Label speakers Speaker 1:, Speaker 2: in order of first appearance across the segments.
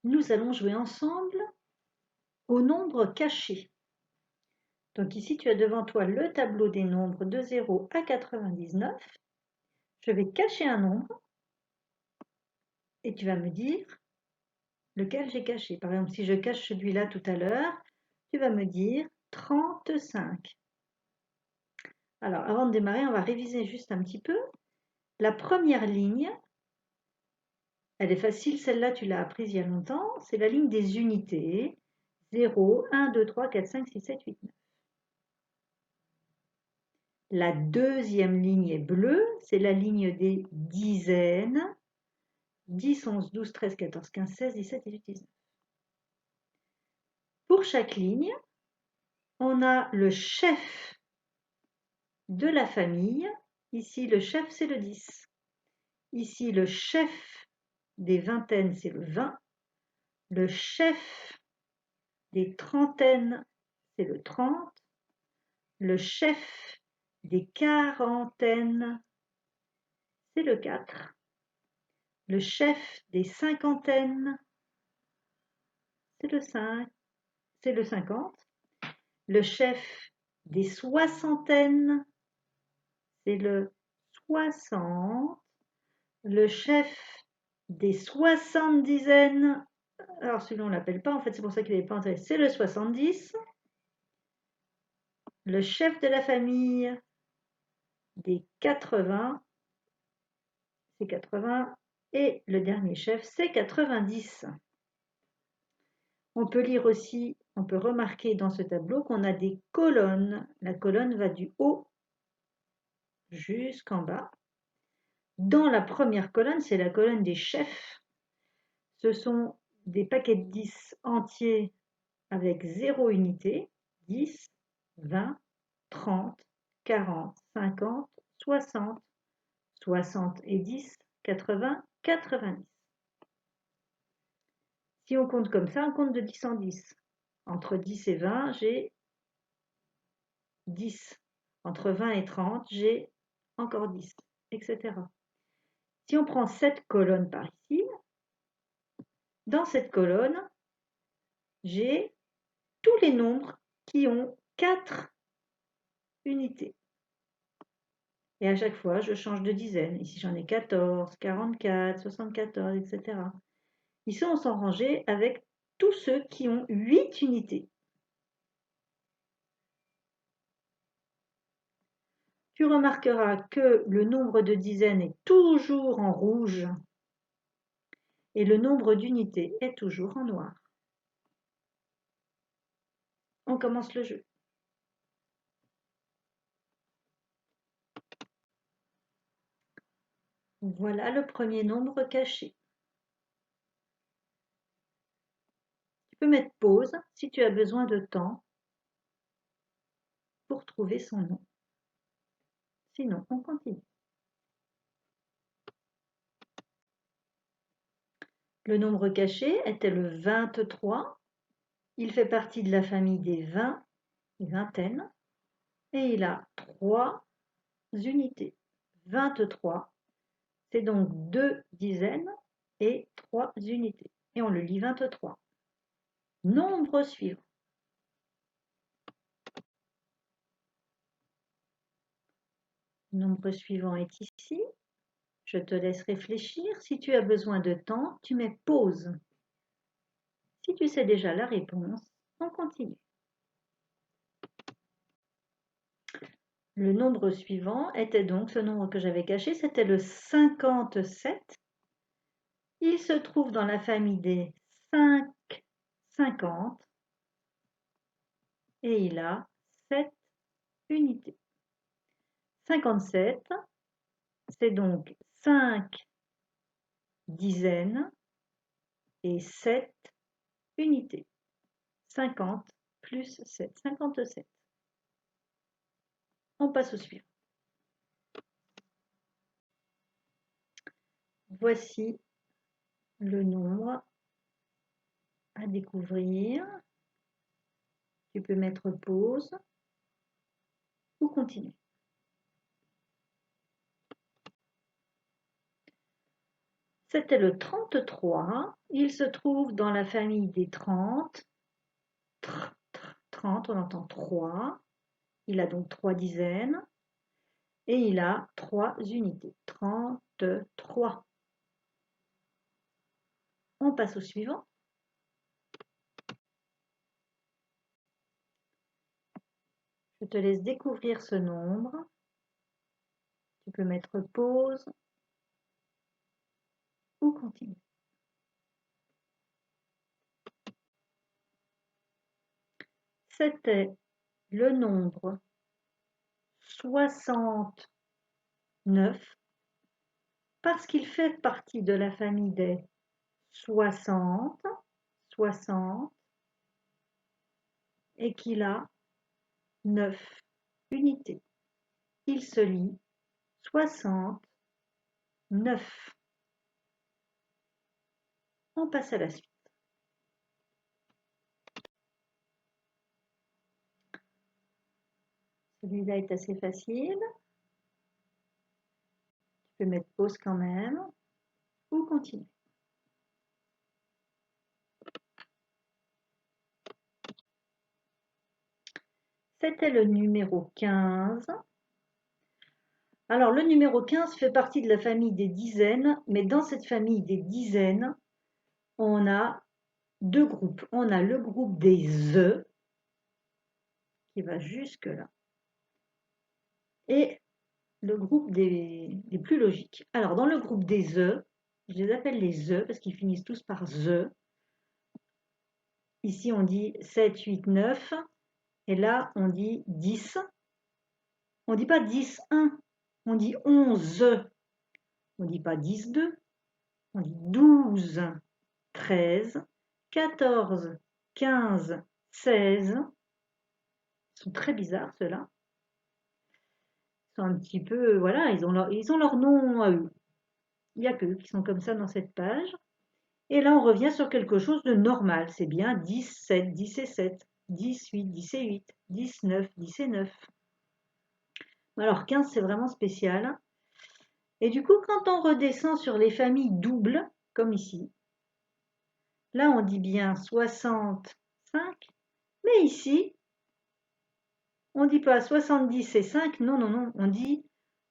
Speaker 1: Nous allons jouer ensemble au nombre caché. Donc ici, tu as devant toi le tableau des nombres de 0 à 99. Je vais cacher un nombre et tu vas me dire lequel j'ai caché. Par exemple, si je cache celui-là tout à l'heure, tu vas me dire 35. Alors, avant de démarrer, on va réviser juste un petit peu. La première ligne, elle est facile, celle-là tu l'as apprise il y a longtemps, c'est la ligne des unités. 0, 1, 2, 3, 4, 5, 6, 7, 8, 9. La deuxième ligne est bleue, c'est la ligne des dizaines. 10, 11, 12, 13, 14, 15, 16, 17, 18, 19. Pour chaque ligne, on a le chef de la famille. Ici, le chef, c'est le 10. Ici, le chef des vingtaines, c'est le 20. Le chef des trentaines, c'est le 30. Le chef des quarantaines, c'est le 4. Le chef des cinquantaines, c'est le 5, c'est le 50. Le chef des soixantaines, c'est le 60. Le chef des soixante-dizaines, alors celui-là on ne l'appelle pas, en fait c'est pour ça qu'il n'est pas intéressé, c'est le 70. Le chef de la famille des 80, c'est 80. Et le dernier chef, c'est 90. On peut lire aussi, on peut remarquer dans ce tableau qu'on a des colonnes. La colonne va du haut jusqu'en bas. Dans la première colonne, c'est la colonne des chefs. Ce sont des paquets de 10 entiers avec 0 unité. 10, 20, 30, 40, 50, 60, 60 et 10, 80, 90. Si on compte comme ça, on compte de 10 en 10. Entre 10 et 20, j'ai 10. Entre 20 et 30, j'ai encore 10, etc. Si on prend cette colonne par ici, dans cette colonne, j'ai tous les nombres qui ont 4 unités. Et à chaque fois, je change de dizaine. Ici, j'en ai 14, 44, 74, etc. Ici, on s'en rangé avec tous ceux qui ont 8 unités. Tu remarqueras que le nombre de dizaines est toujours en rouge et le nombre d'unités est toujours en noir. On commence le jeu. Voilà le premier nombre caché. Tu peux mettre pause si tu as besoin de temps pour trouver son nom. Sinon, on continue. Le nombre caché était le 23. Il fait partie de la famille des 20 et vingtaines et il a 3 unités. 23, c'est donc 2 dizaines et 3 unités. Et on le lit 23. Nombre suivant. Nombre suivant est ici. Je te laisse réfléchir. Si tu as besoin de temps, tu mets pause. Si tu sais déjà la réponse, on continue. Le nombre suivant était donc ce nombre que j'avais caché, c'était le 57. Il se trouve dans la famille des 5, 50 et il a 7 unités. 57, c'est donc 5 dizaines et 7 unités. 50 plus 7, 57. On passe au suivant. Voici le nombre à découvrir. Tu peux mettre pause ou continuer. C'était le 33. Il se trouve dans la famille des 30. 30, on entend 3. Il a donc 3 dizaines. Et il a 3 unités. 33. On passe au suivant. Je te laisse découvrir ce nombre. Tu peux mettre pause ou continuer. C'était le nombre 69 parce qu'il fait partie de la famille des 60, 60 et qu'il a 9 unités. Il se lit 69. On passe à la suite. Celui-là est assez facile. Tu peux mettre pause quand même ou continuer. C'était le numéro 15. Alors, le numéro 15 fait partie de la famille des dizaines, mais dans cette famille des dizaines, on a deux groupes. On a le groupe des E, qui va jusque là, et le groupe des plus logiques. Alors, dans le groupe des E, je les appelle les E parce qu'ils finissent tous par ZE. Ici, on dit 7, 8, 9, et là, on dit 10. On ne dit pas 10, 1, on dit 11. On ne dit pas 10, 2, on dit 12, 13, 14, 15, 16. Ils sont très bizarres, ceux-là. Ils sont un petit peu, voilà, ils ont leur nom à eux. Il n'y a qu'eux qui sont comme ça dans cette page. Et là, on revient sur quelque chose de normal. C'est bien 10, 7, 10 et 7, 10, 8, 10 et 8, 10, 9, 10 et 9. Alors 15, c'est vraiment spécial. Et du coup, quand on redescend sur les familles doubles, comme ici, là, on dit bien 65, mais ici, on ne dit pas 70 et 5, non, non, non, on dit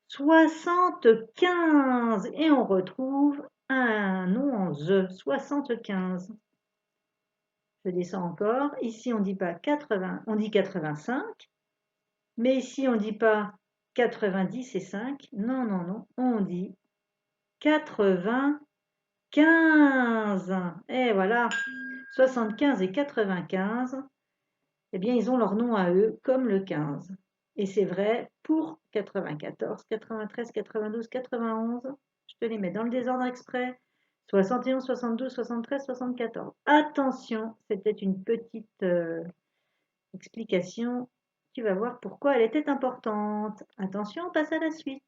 Speaker 1: 75 et on retrouve un nom en ZE, 75. Je descends encore, ici on dit pas 80, on dit 85, mais ici on ne dit pas 90 et 5, non, non, non, on dit 95. Et voilà, 75 et 95, eh bien, ils ont leur nom à eux, comme le 15. Et c'est vrai pour 94, 93, 92, 91. Je te les mets dans le désordre exprès. 71, 72, 73, 74. Attention, c'était une petite explication. Tu vas voir pourquoi elle était importante. Attention, on passe à la suite.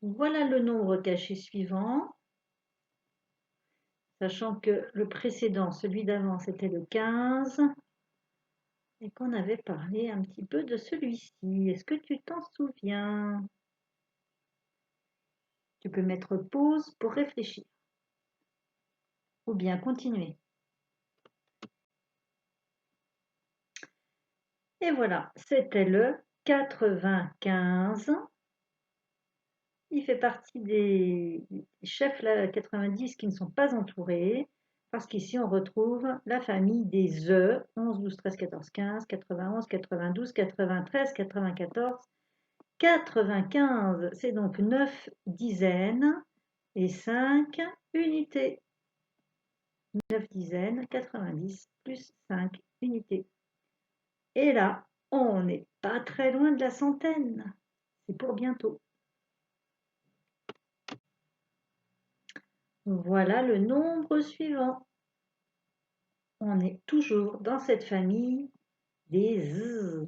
Speaker 1: Voilà le nombre caché suivant. Sachant que le précédent, celui d'avant, c'était le 15. Et qu'on avait parlé un petit peu de celui-ci. Est-ce que tu t'en souviens? Tu peux mettre pause pour réfléchir ou bien continuer. Et voilà, c'était le 95. Il fait partie des chefs là, 90 qui ne sont pas entourés, parce qu'ici on retrouve la famille des E, 11, 12, 13, 14, 15, 91, 92, 93, 94, 95. C'est donc 9 dizaines et 5 unités. 9 dizaines, 90 plus 5 unités. Et là, on n'est pas très loin de la centaine. C'est pour bientôt. Voilà le nombre suivant. On est toujours dans cette famille des Z.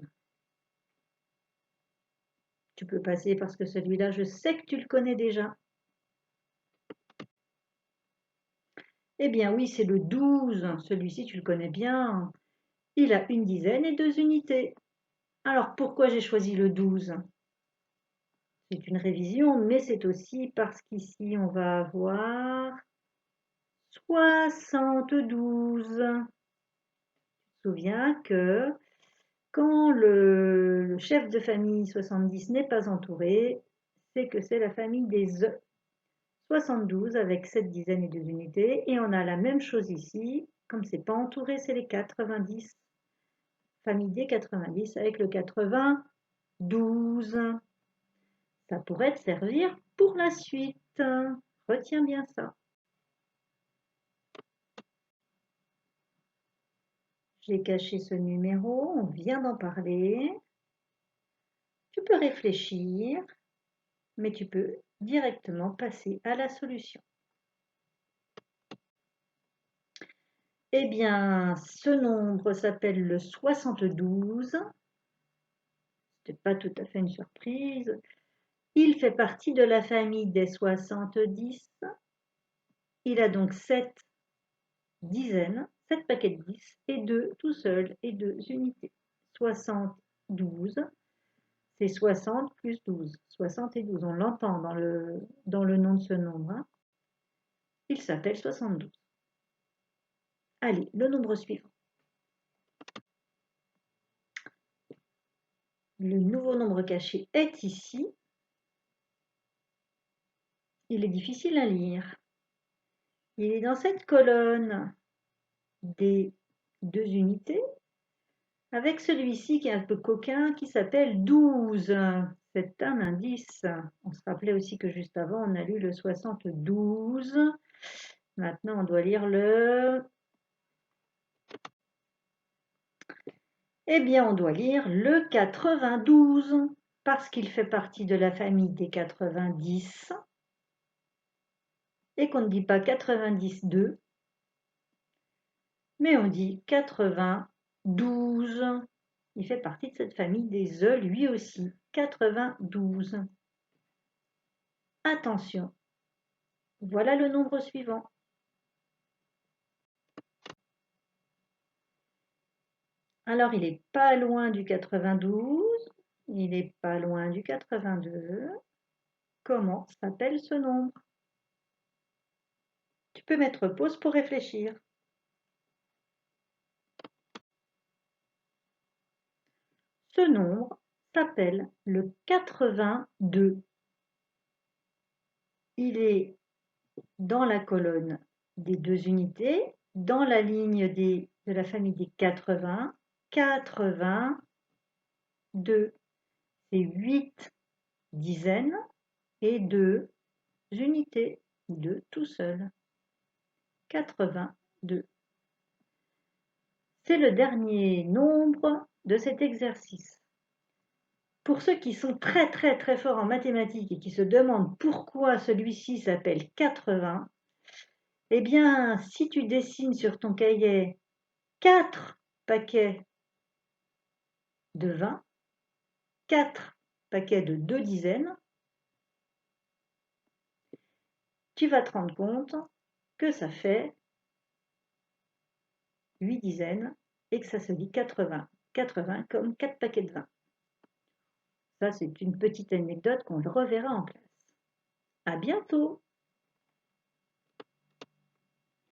Speaker 1: Tu peux passer parce que celui-là, je sais que tu le connais déjà. Eh bien oui, c'est le 12. Celui-ci, tu le connais bien. Il a une dizaine et 2 unités. Alors pourquoi j'ai choisi le 12? C'est une révision, mais c'est aussi parce qu'ici, on va avoir 72. Tu te souviens que quand le chef de famille 70 n'est pas entouré, c'est que c'est la famille des 72 avec 7 dizaines et 2 unités. Et on a la même chose ici. Comme c'est pas entouré, c'est les 90. Famille des 90 avec le 92. Ça pourrait te servir pour la suite. Retiens bien ça. J'ai caché ce numéro, on vient d'en parler. Tu peux réfléchir, mais tu peux directement passer à la solution. Eh bien, ce nombre s'appelle le 72. Ce n'est pas tout à fait une surprise. Il fait partie de la famille des 70. Il a donc 7 dizaines, 7 paquets de 10 et 2 tout seul et 2 unités. 72, c'est 60 plus 12. 60 et 12, on l'entend dans le nom de ce nombre. Hein. Il s'appelle 72. Allez, le nombre suivant. Le nouveau nombre caché est ici. Il est difficile à lire. Il est dans cette colonne des 2 unités, avec celui-ci qui est un peu coquin, qui s'appelle 12. C'est un indice. On se rappelait aussi que juste avant, on a lu le 72. Maintenant, on doit lire le... Eh bien, on doit lire le 92, parce qu'il fait partie de la famille des 90, et qu'on ne dit pas 92, mais on dit 92. Il fait partie de cette famille des E, lui aussi, 92. Attention, voilà le nombre suivant. Alors, il n'est pas loin du 92, il n'est pas loin du 82. Comment s'appelle ce nombre? Tu peux mettre pause pour réfléchir. Ce nombre s'appelle le 82. Il est dans la colonne des 2 unités, dans la ligne de la famille des 80, 82. C'est 8 dizaines et 2 unités, 2 tout seul. 82. C'est le dernier nombre de cet exercice. Pour ceux qui sont très très très forts en mathématiques et qui se demandent pourquoi celui-ci s'appelle 80, eh bien, si tu dessines sur ton cahier 4 paquets de 20, 4 paquets de 2 dizaines, tu vas te rendre compte que ça fait 8 dizaines et que ça se dit 80. 80 comme 4 paquets de 20. Ça, c'est une petite anecdote qu'on reverra en classe. À bientôt!